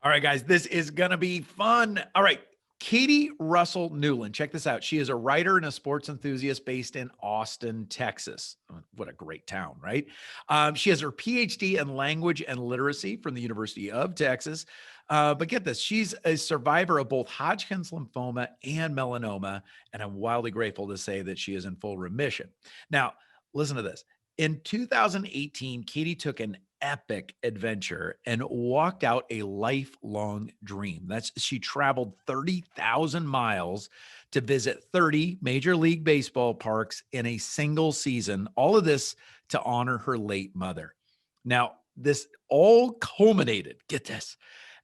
All right, guys, this is going to be fun. All right. Katie Russell Newland. Check this out. She is a writer and a sports enthusiast based in Austin, Texas. What a great town, right? She has her PhD in language and literacy from the University of Texas. But get this, she's a survivor of both Hodgkin's lymphoma and melanoma. And I'm wildly grateful to say that she is in full remission. Now, listen to this. In 2018, Katie took an epic adventure and walked out a lifelong dream. She traveled 30,000 miles to visit 30 Major League Baseball parks in a single season. All of this to honor her late mother. Now, this all culminated, get this,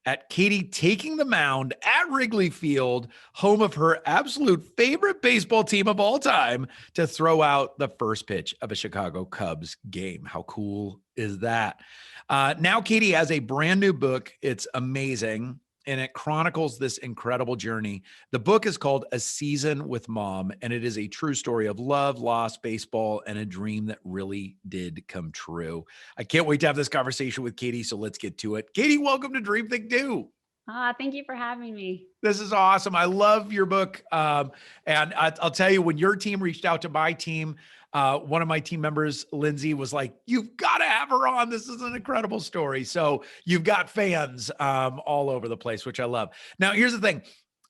at Katie taking the mound at Wrigley Field, home of her absolute favorite baseball team of all time, to throw out the first pitch of a Chicago Cubs game. How cool is that? Now Katie has a brand new book. It's amazing. And it chronicles this incredible journey. The book is called A Season with Mom, and it is a true story of love, loss, baseball, and a dream that really did come true. I can't wait to have this conversation with Katie, so let's get to it. Katie, welcome to Dream Think Do. Thank you for having me. This is awesome. I love your book. And I'll tell you, when your team reached out to my team, one of my team members, Lindsay, was like, you've got to have her on. This is an incredible story. So you've got fans all over the place, which I love. Now, here's the thing.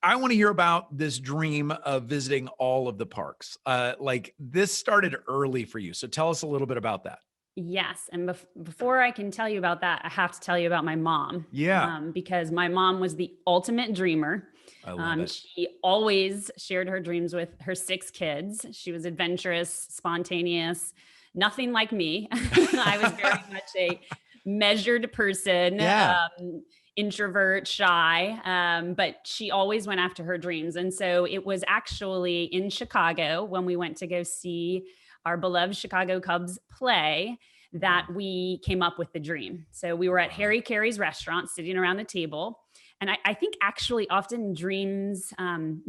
I want to hear about this dream of visiting all of the parks. Like this started early for you. So tell us a little bit about that. Yes. And before I can tell you about that, I have to tell you about my mom. Yeah. Because my mom was the ultimate dreamer. I love it. She always shared her dreams with her 6 kids. She was adventurous, spontaneous, nothing like me. I was very much a measured person. Yeah. Introvert, shy, but she always went after her dreams. And so it was actually in Chicago when we went to go see our beloved Chicago Cubs play that we came up with the dream. So we were at Harry Carey's restaurant sitting around the table. And I think actually often dreams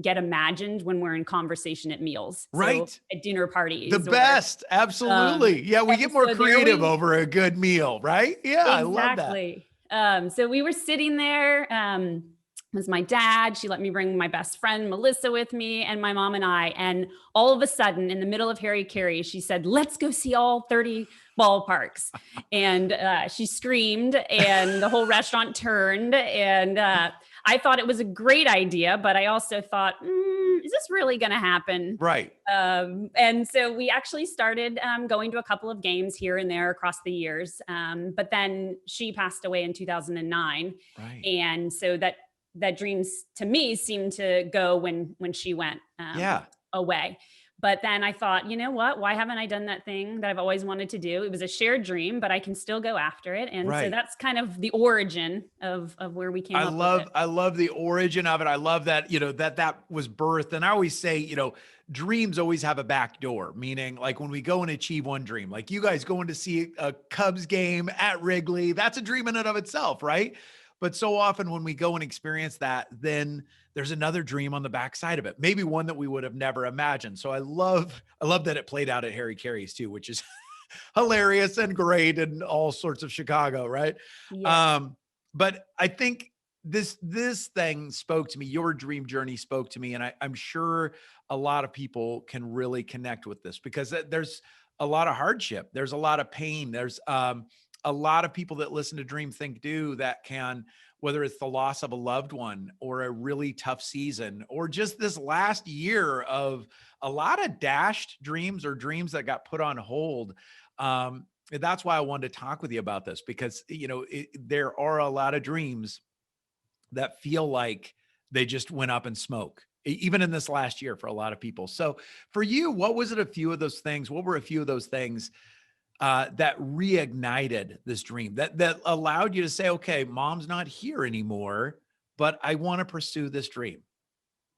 get imagined when we're in conversation at meals. Right. So at dinner parties. The best. Absolutely. Yeah. We get more creative over a good meal, right? Yeah. Exactly. I love that. So we were sitting there. It was my dad. She let me bring my best friend, Melissa, with me, and my mom and I. And all of a sudden, in the middle of Harry Carey, she said, let's go see all 30 ballparks. And she screamed, and the whole restaurant turned. And I thought it was a great idea, but I also thought, is this really going to happen? Right. And so we actually started going to a couple of games here and there across the years. But then she passed away in 2009. Right. And so that dreams to me seemed to go when she went away. But then I thought, you know what? Why haven't I done that thing that I've always wanted to do? It was a shared dream, but I can still go after it. And so that's kind of the origin of where we came up with it. I love the origin of it. I love that, that was birthed. And I always say, dreams always have a back door, meaning like when we go and achieve one dream, like you guys going to see a Cubs game at Wrigley, that's a dream in and of itself, right? But so often when we go and experience that, then there's another dream on the backside of it, maybe one that we would have never imagined. So I love that it played out at Harry Carey's too, which is hilarious and great and all sorts of Chicago, right? Yeah. But I think this thing spoke to me. Your dream journey spoke to me, and I'm sure a lot of people can really connect with this because there's a lot of hardship. There's a lot of pain. There's a lot of people that listen to Dream Think Do that can, whether it's the loss of a loved one or a really tough season, or just this last year of a lot of dashed dreams or dreams that got put on hold. That's why I wanted to talk with you about this because, there are a lot of dreams that feel like they just went up in smoke, even in this last year for a lot of people. So for you, what was it? A few of those things, what were a few of those things that reignited this dream that allowed you to say, okay, mom's not here anymore, but I want to pursue this dream?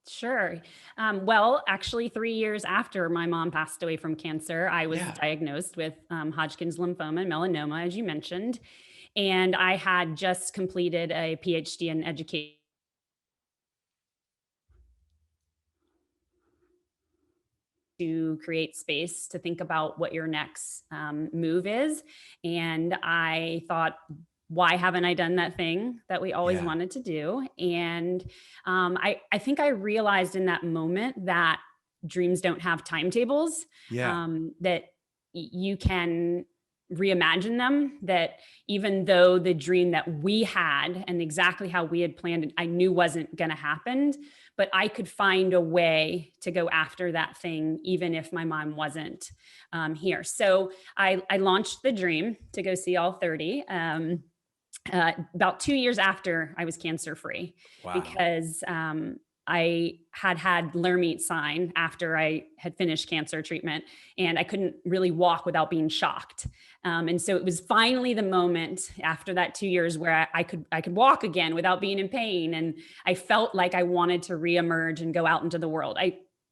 Sure. Well, actually, 3 years after my mom passed away from cancer, I was diagnosed with Hodgkin's lymphoma and melanoma, as you mentioned. And I had just completed a PhD in education to create space to think about what your next move is. And I thought why haven't I done that thing that we always Yeah. wanted to do? And I think I realized in that moment that dreams don't have timetables, Yeah. that you can reimagine them, that even though the dream that we had and exactly how we had planned it, I knew wasn't going to happen, but I could find a way to go after that thing, even if my mom wasn't here. So I launched the dream to go see all 30. About 2 years after I was cancer free, Wow. because I had Lermite sign after I had finished cancer treatment, and I couldn't really walk without being shocked. And so it was finally the moment after that 2 years where I could walk again without being in pain, and I felt like I wanted to reemerge and go out into the world.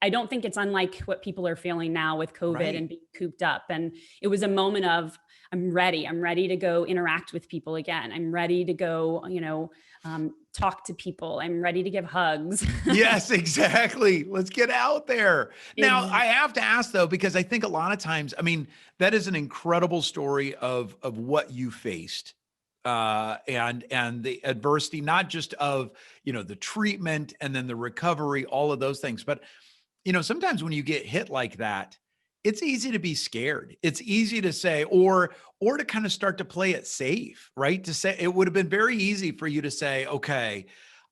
I don't think it's unlike what people are feeling now with COVID Right. and being cooped up. And it was a moment of, I'm ready. I'm ready to go interact with people again. I'm ready to go, talk to people. I'm ready to give hugs. Yes, exactly. Let's get out there. Now, Ex- I have to ask though, because I think a lot of times, I mean, that is an incredible story of what you faced. And the adversity, not just of, the treatment and then the recovery, all of those things. But, sometimes when you get hit like that, it's easy to be scared. It's easy to say, or to kind of start to play it safe, right? To say it would have been very easy for you to say, okay,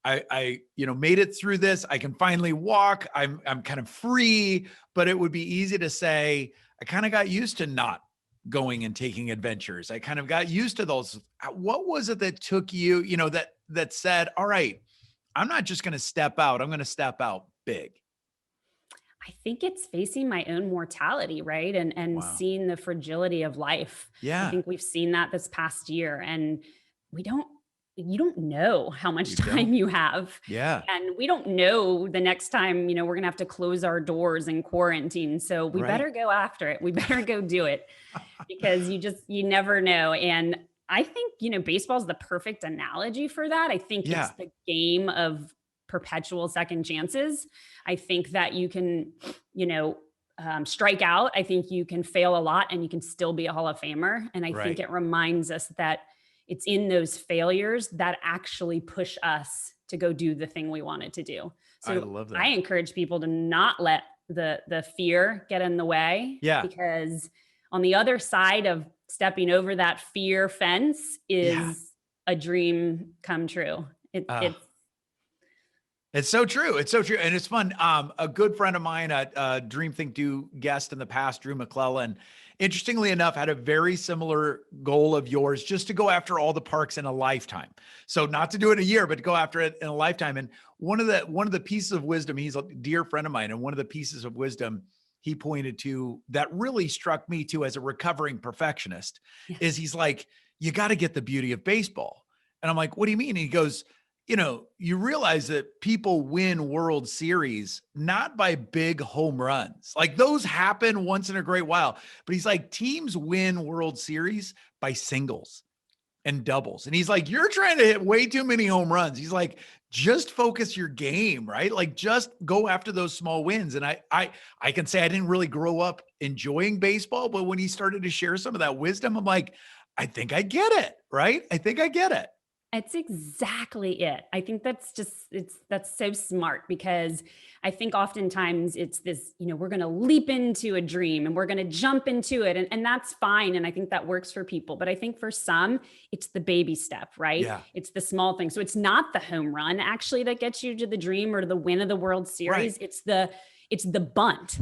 I made it through this. I can finally walk. I'm kind of free, but it would be easy to say, I kind of got used to not going and taking adventures. I kind of got used to those. What was it that took you, that said, all right, I'm not just going to step out. I'm going to step out big. I think it's facing my own mortality, right? And Wow. seeing the fragility of life. I Yeah. think we've seen that this past year, and we don't you don't know how much You don't. time you have. Yeah. And we don't know the next time, we're going to have to close our doors and quarantine. So we Right. better go after it. We better go do it, because you never know. And I think, baseball is the perfect analogy for that. I think it's Yeah. the game of perpetual second chances. I think that you can, strike out. I think you can fail a lot and you can still be a Hall of Famer. And I think Right. it reminds us that it's in those failures that actually push us to go do the thing we wanted to do. I So love I that. encourage people to not let the fear get in the way, Yeah. because on the other side of stepping over that fear fence Yeah. is a dream come true. Uh, It's It's so true. It's so true. And it's fun. A good friend of mine, a Dream Think Do guest in the past, Drew McClellan, interestingly enough, had a very similar goal of yours, just to go after all the parks in a lifetime. So not to do it in a year, but to go after it in a lifetime. And one of the pieces of wisdom, he's a dear friend of mine, and one of the pieces of wisdom he pointed to that really struck me too as a recovering perfectionist yeah. is he's like, you got to get the beauty of baseball. And I'm like, what do you mean? And he goes, you realize that people win World Series not by big home runs. Like those happen once in a great while. But he's like, teams win World Series by singles and doubles. And he's like, you're trying to hit way too many home runs. He's like, just focus your game, right? Like just go after those small wins. And I can say I didn't really grow up enjoying baseball, but when he started to share some of that wisdom, I'm like, I think I get it, right? I think I get it. It's exactly it. I think that's so smart, because I think oftentimes it's this, we're going to leap into a dream and we're going to jump into it. And that's fine. And I think that works for people. But I think for some, it's the baby step, right? Yeah. It's the small thing. So it's not the home run actually that gets you to the dream or the win of the World Right. Series. It's the bunt.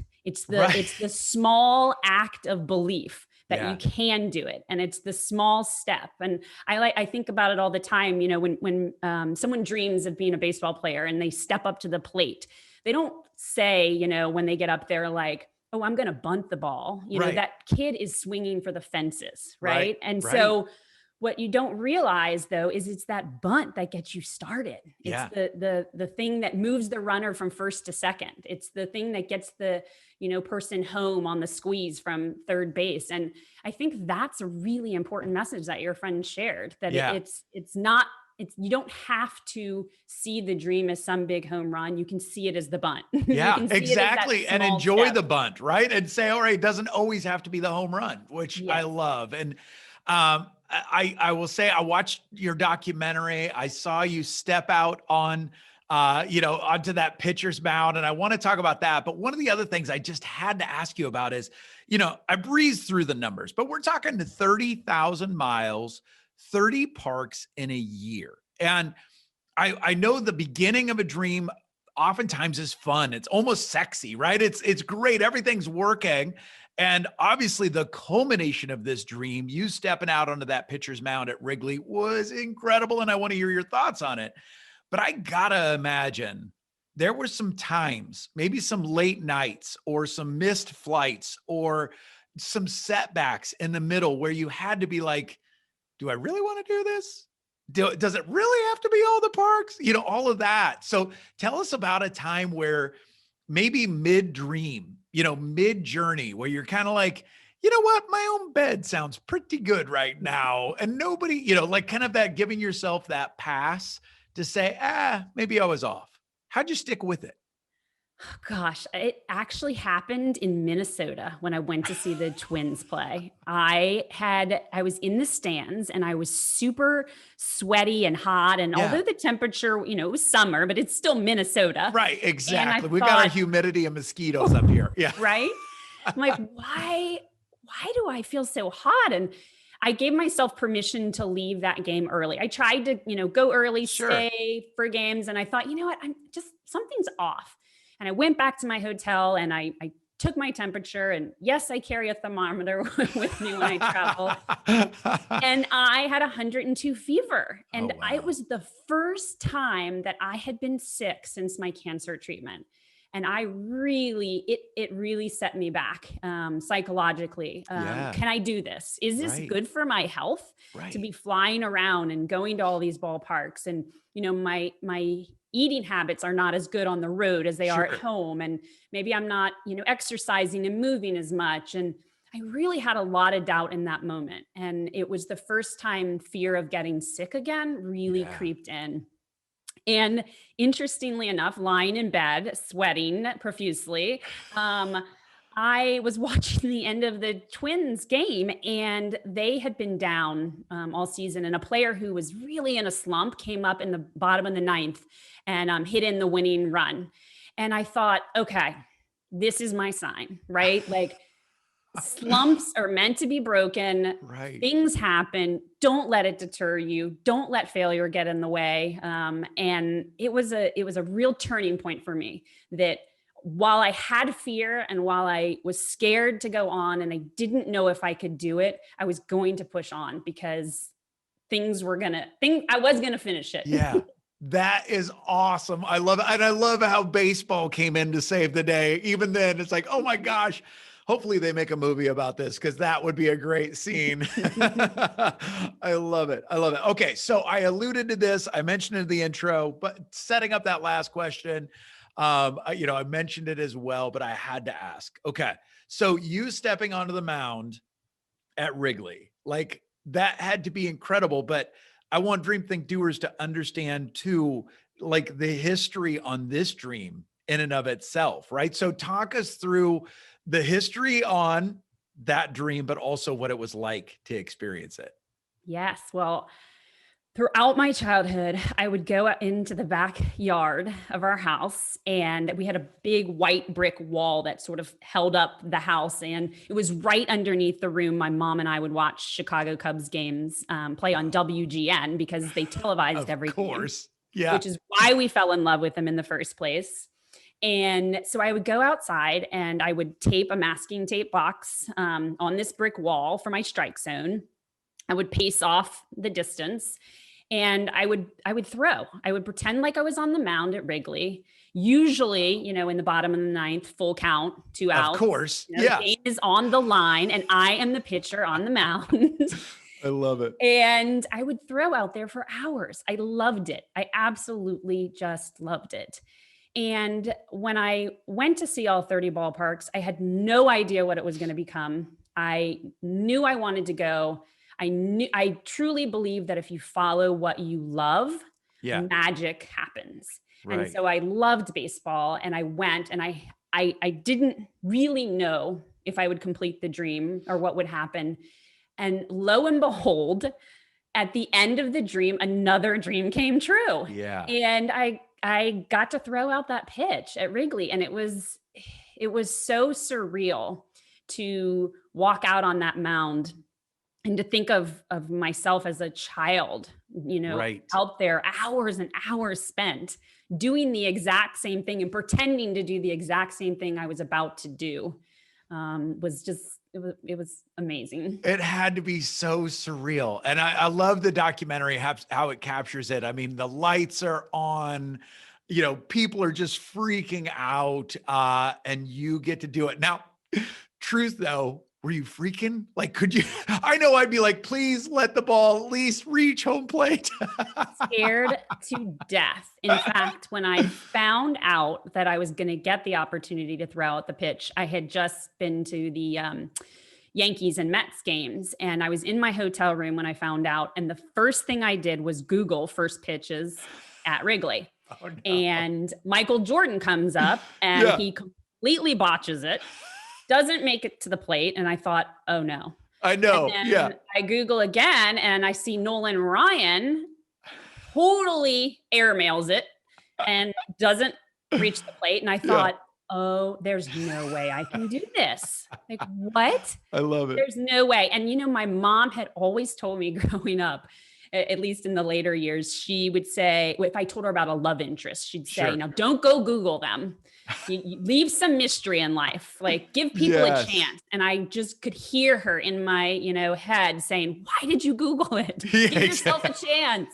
Right. It's the small act of belief that you Yeah. can do it. And it's the small step. And I think about it all the time, when someone dreams of being a baseball player and they step up to the plate, they don't say, when they get up there, like, oh, I'm going to bunt the ball. Right. That kid is swinging for the fences. Right. Right. And Right. so what you don't realize though is it's that bunt that gets you started. It's Yeah. the thing that moves the runner from first to second. It's the thing that gets the person home on the squeeze from third base. And I think that's a really important message that your friend shared, that Yeah. it's not you don't have to see the dream as some big home run. You can see it as the bunt. You Yeah, can see it as that exactly. And small enjoy step. the bunt, right? And say, all right, it doesn't always have to be the home run, which I Yes. love. And I will say I watched your documentary. I saw you step out on onto that pitcher's mound. And I want to talk about that. But one of the other things I just had to ask you about is, I breezed through the numbers, but we're talking to 30,000 miles, 30 parks in a year. And I know the beginning of a dream oftentimes is fun. It's almost sexy, right? It's great. Everything's working. And obviously the culmination of this dream, you stepping out onto that pitcher's mound at Wrigley, was incredible. And I want to hear your thoughts on it. But I gotta imagine there were some times, maybe some late nights or some missed flights or some setbacks in the middle where you had to be like, do I really want to do this? Does it really have to be all the parks? All of that. So tell us about a time where maybe mid-dream, mid-journey, where you're kind of like, you know what, my own bed sounds pretty good right now. And nobody, like kind of that giving yourself that pass to say, maybe I was off. How'd you stick with it? Oh, gosh, it actually happened in Minnesota when I went to see the Twins play. I was in the stands and I was super sweaty and hot. And Yeah. although the temperature, it was summer, but it's still Minnesota. Right, exactly. We've got our thought, humidity and mosquitoes up here. Yeah. right? I'm like, why do I feel so hot? And I gave myself permission to leave that game early. I tried to, go early, Sure. stay for games. And I thought, what, something's off. And I went back to my hotel and I took my temperature. And yes, I carry a thermometer with me when I travel. And I had 102 fever. And Oh, wow. it was the first time that I had been sick since my cancer treatment. And it really set me back psychologically. Yeah. Can I do this? Is this Right. good for my health Right. to be flying around and going to all these ballparks? And, my eating habits are not as good on the road as they are Sure. at home. And maybe I'm not, exercising and moving as much. And I really had a lot of doubt in that moment. And it was the first time fear of getting sick again really Yeah. creeped in. And interestingly enough, lying in bed, sweating profusely, I was watching the end of the Twins game and they had been down all season. And a player who was really in a slump came up in the bottom of the ninth and hit in the winning run. And I thought, okay, this is my sign, right? Like slumps are meant to be broken. Right. Things happen. Don't let it deter you. Don't let failure get in the way. And it was a real turning point for me that while I had fear and while I was scared to go on and I didn't know if I could do it, I was going to push on because I was going to finish it. Yeah. That is awesome. I love it. And I love how baseball came in to save the day. Even then, it's like, oh my gosh, hopefully they make a movie about this because that would be a great scene. I love it. I love it. Okay. So I alluded to this. I mentioned it in the intro, but setting up that last question, I mentioned it as well, but I had to ask. Okay. So you stepping onto the mound at Wrigley, like that had to be incredible, but I want Dream Think Doers to understand too, like the history on this dream in and of itself, right? So talk us through the history on that dream, but also what it was like to experience it. Yes. Well, throughout my childhood, I would go out into the backyard of our house, and we had a big white brick wall that sort of held up the house. And it was right underneath the room my mom and I would watch Chicago Cubs games play on WGN because they televised every Of game, course. Yeah. which is why we fell in love with them in the first place. And so I would go outside and I would tape a masking tape box on this brick wall for my strike zone. I would pace off the distance and I would throw. I would pretend like I was on the mound at Wrigley, usually, in the bottom of the ninth, full count, 2 outs. Of course. The Yeah. game is on the line and I am the pitcher on the mound. I love it. And I would throw out there for hours. I loved it. I absolutely just loved it. And when I went to see all 30 ballparks, I had no idea what it was going to become. I knew I wanted to go. I truly believe that if you follow what you love, Yeah. magic happens. Right. And so I loved baseball and I went and I didn't really know if I would complete the dream or what would happen. And lo and behold, at the end of the dream, another dream came true. Yeah. And I got to throw out that pitch at Wrigley, and it was so surreal to walk out on that mound and to think of myself as a child, Right. out there, hours and hours spent doing the exact same thing and pretending to do the exact same thing I was about to do, was just it was amazing. It had to be so surreal. And I love the documentary, how it captures it. I mean, the lights are on, people are just freaking out, and you get to do it. Now, truth though, were you freaking? Like, could you? I know I'd be like, please let the ball at least reach home plate. Scared to death. In fact, when I found out that I was going to get the opportunity to throw out the pitch, I had just been to the Yankees and Mets games, and I was in my hotel room when I found out. And the first thing I did was Google first pitches at Wrigley. Oh, no. And Michael Jordan comes up and Yeah. he completely botches it, doesn't make it to the plate. And I thought, oh no. I know. And Yeah. then I Google again and I see Nolan Ryan totally airmails it and doesn't reach the plate. And I thought, oh, there's no way I can do this. Like, what? I love it. There's no way. And my mom had always told me growing up, at least in the later years, she would say, if I told her about a love interest, she'd say, Sure. now don't go Google them. You leave some mystery in life, like give people Yes. a chance. And I just could hear her in my, head saying, why did you Google it? Yeah, Give yourself a chance.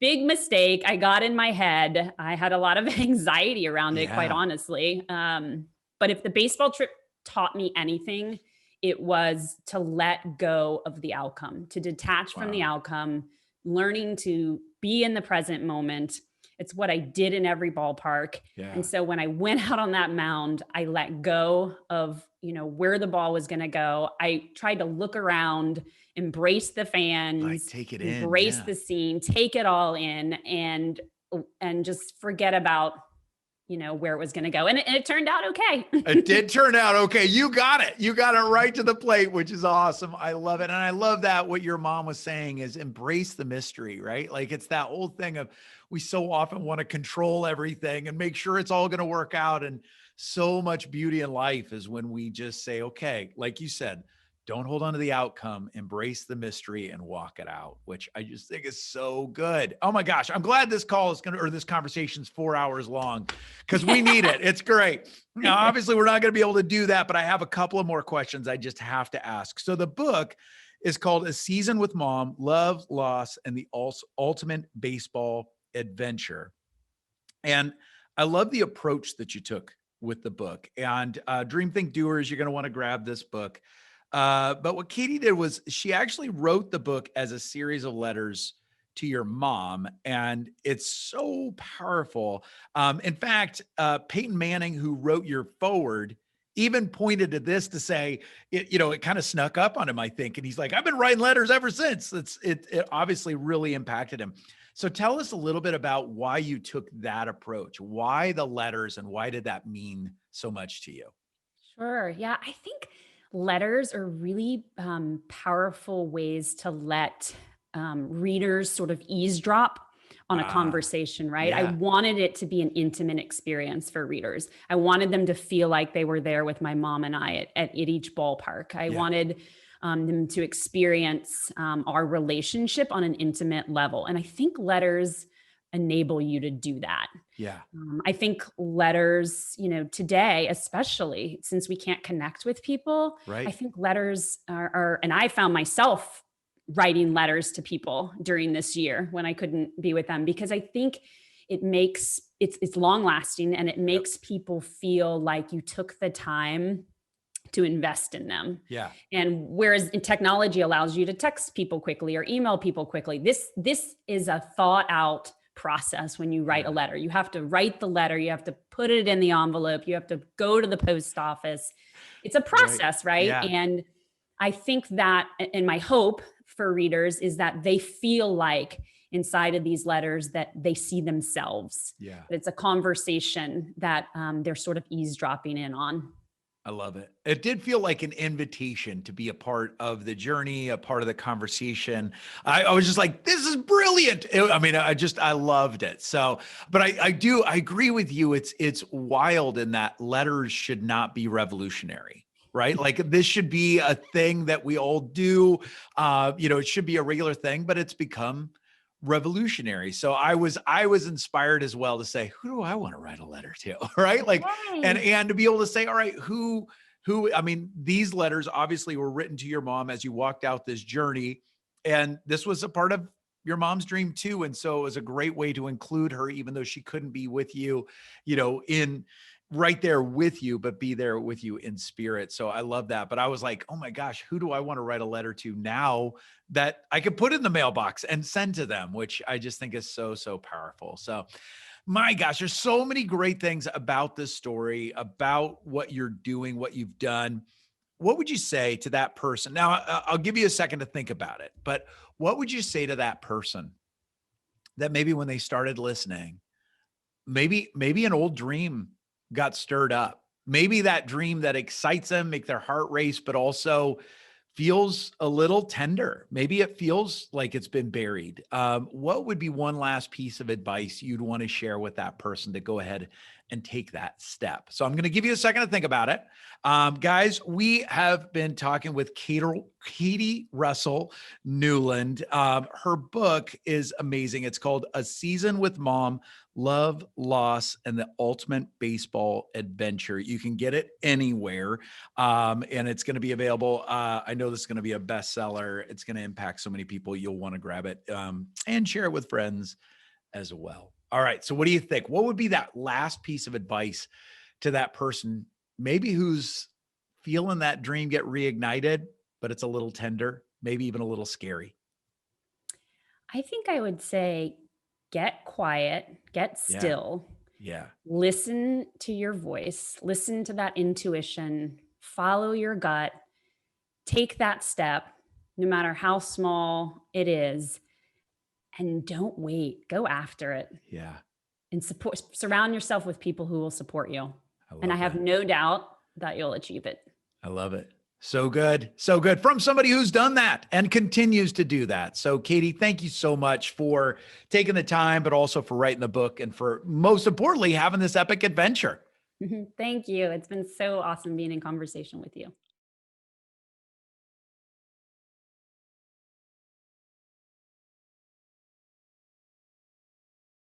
Big mistake. I got in my head. I had a lot of anxiety around it, quite Yeah. honestly. But if the baseball trip taught me anything, it was to let go of the outcome, to detach from the Wow. outcome, learning to be in the present moment. It's what I did in every ballpark. Yeah. And so when I went out on that mound, I let go of, where the ball was going to go. I tried to look around, embrace the fans, Like, take it in. embrace Yeah. the scene, take it all in, and just forget about, where it was going to go. And it turned out okay. It did turn out okay. You got it. You got it right to the plate, which is awesome. I love it. And I love that what your mom was saying is embrace the mystery, right? Like it's that old thing of we so often want to control everything and make sure it's all going to work out. And so much beauty in life is when we just say, okay, like you said, don't hold on to the outcome, embrace the mystery and walk it out, which I just think is so good. Oh my gosh. I'm glad this this conversation's 4 hours long because we need it. It's great. Now, obviously we're not going to be able to do that, but I have a couple of more questions I just have to ask. So the book is called A Season with Mom, Love, Loss, and the Ultimate Baseball Adventure. And I love the approach that you took with the book. And Dream Think Doers, you're going to want to grab this book. But what Katie did was she actually wrote the book as a series of letters to your mom, and it's so powerful. In fact, Peyton Manning, who wrote your foreword, even pointed to this to say, it kind of snuck up on him, I think. And he's like, I've been writing letters ever since. It obviously really impacted him. So tell us a little bit about why you took that approach, why the letters, and why did that mean so much to you? Sure. Yeah. I think letters are really powerful ways to let readers sort of eavesdrop on a Ah, conversation, right? I yeah. wanted it to be an intimate experience for readers. I wanted them to feel like they were there with my mom and I at each ballpark. I Yeah. wanted them to experience our relationship on an intimate level. And I think letters enable you to do that. Yeah. I think letters, today, especially since we can't connect with people, Right. I think letters and I found myself writing letters to people during this year when I couldn't be with them, because I think it's long lasting and it makes people feel like you took the time to invest in them. Yeah. And whereas technology allows you to text people quickly or email people quickly, this is a thought out process. When you write a letter, you have to write the letter, you have to put it in the envelope, you have to go to the post office. It's a process, right? Yeah. And I think that, and my hope for readers is that they feel like inside of these letters that they see themselves. Yeah. It's a conversation that they're sort of eavesdropping in on. I love it. It did feel like an invitation to be a part of the journey, a part of the conversation. I was just like, this is brilliant. I mean, I loved it. So, but I agree with you. It's wild in that letters should not be revolutionary, right? Like this should be a thing that we all do. It should be a regular thing, but it's become revolutionary. So I was inspired as well to say, who do I want to write a letter to? Right. Like, and Yay. and to be able to say, all right, who, I mean, these letters obviously were written to your mom as you walked out this journey. And this was a part of your mom's dream too. And so it was a great way to include her, even though she couldn't be with you, in right there with you, but be there with you in spirit. So I love that. But I was like, oh my gosh, who do I want to write a letter to now that I could put in the mailbox and send to them, which I just think is so, so powerful. So my gosh, there's so many great things about this story, about what you're doing, what you've done. What would you say to that person? Now, I'll give you a second to think about it, but what would you say to that person that maybe when they started listening, maybe an old dream got stirred up? Maybe that dream that excites them, make their heart race, but also feels a little tender. Maybe it feels like it's been buried. What would be one last piece of advice you'd want to share with that person to go ahead and take that step? So I'm going to give you a second to think about it. Guys, we have been talking with Katie Russell Newland. Her book is amazing. It's called A Season with Mom: Love, Loss, and the Ultimate Baseball Adventure. You can get it anywhere, and it's going to be available. I know this is going to be a bestseller. It's going to impact so many people. You'll want to grab it and share it with friends as well. All right. So what do you think? What would be that last piece of advice to that person, maybe who's feeling that dream get reignited, but it's a little tender, maybe even a little scary? I think I would say get quiet, get Yeah. still, Yeah. listen to your voice, listen to that intuition, follow your gut, take that step, no matter how small it is, and don't wait. Go after it Yeah. and surround yourself with people who will support you. I And I love have that. no doubt that you'll achieve it. I love it. So good. So good from somebody who's done that and continues to do that. So Katie, thank you so much for taking the time, but also for writing the book and for most importantly, having this epic adventure. Thank you. It's been so awesome being in conversation with you.